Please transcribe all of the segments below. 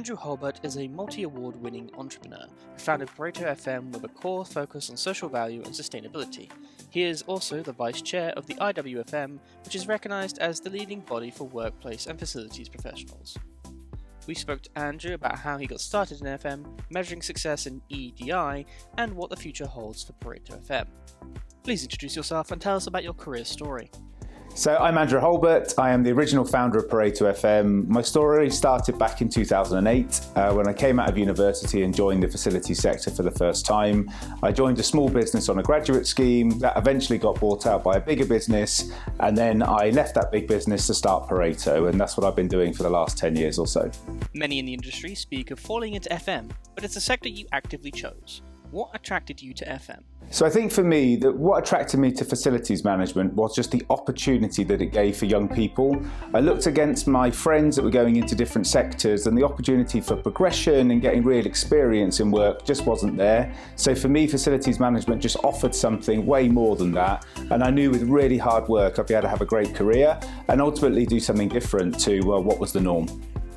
Andrew Hulbert is a multi-award winning entrepreneur who founded Pareto FM with a core focus on social value and sustainability. He is also the vice chair of the IWFM, which is recognised as the leading body for workplace and facilities professionals. We spoke to Andrew about how he got started in FM, measuring success in EDI, and what the future holds for Pareto FM. Please introduce yourself and tell us about your career story. So I'm Andrew Hulbert. I am the original founder of Pareto FM. My story started back in 2008 when I came out of university and joined the facilities sector for the first time. I joined a small business on a graduate scheme that eventually got bought out by a bigger business, and then I left that big business to start Pareto, and that's what I've been doing for the last 10 years or so. Many in the industry speak of falling into FM, but it's a sector you actively chose. What attracted you to FM? So I think for me, what attracted me to facilities management was just the opportunity that it gave for young people. I looked against my friends that were going into different sectors, and the opportunity for progression and getting real experience in work just wasn't there. So for me, facilities management just offered something way more than that. And I knew with really hard work, I'd be able to have a great career and ultimately do something different to what was the norm.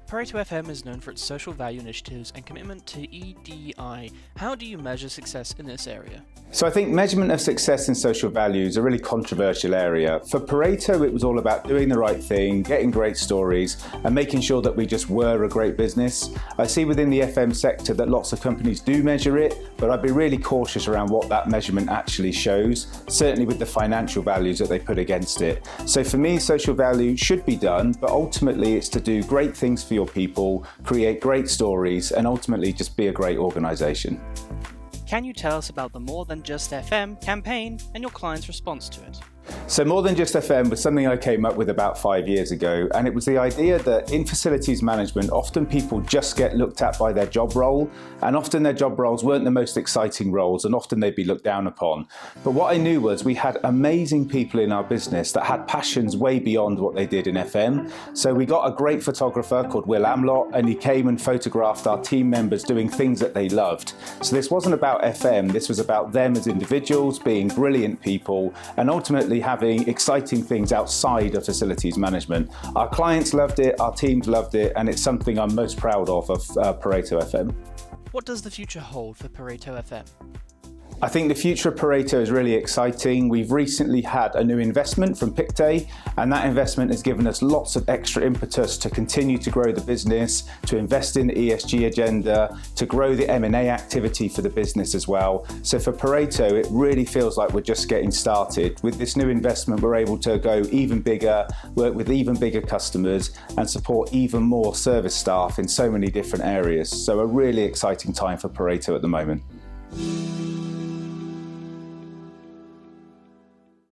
Pareto FM is known for its social value initiatives and commitment to EDI. How do you measure success in this area? So I think measurement of success in social value is a really controversial area. For Pareto, it was all about doing the right thing, getting great stories, and making sure that we just were a great business. I see within the FM sector that lots of companies do measure it, but I'd be really cautious around what that measurement actually shows, certainly with the financial values that they put against it. So for me, social value should be done, but ultimately it's to do great things for your people, create great stories, and ultimately just be a great organisation. Can you tell us about the More Than Just FM campaign and your client's response to it? So More Than Just FM was something I came up with about 5 years ago, and it was the idea that in facilities management, often people just get looked at by their job role, and often their job roles weren't the most exciting roles, and often they'd be looked down upon. But what I knew was we had amazing people in our business that had passions way beyond what they did in FM. So we got a great photographer called Will Amlott, and he came and photographed our team members doing things that they loved. So this wasn't about FM, this was about them as individuals, being brilliant people, and ultimately having exciting things outside of facilities management. Our clients loved it, our teams loved it, and it's something I'm most proud of Pareto FM. What does the future hold for Pareto FM? I think the future of Pareto is really exciting. We've recently had a new investment from Pictet, and that investment has given us lots of extra impetus to continue to grow the business, to invest in the ESG agenda, to grow the M&A activity for the business as well. So for Pareto, it really feels like we're just getting started. With this new investment, we're able to go even bigger, work with even bigger customers, and support even more service staff in so many different areas. So a really exciting time for Pareto at the moment.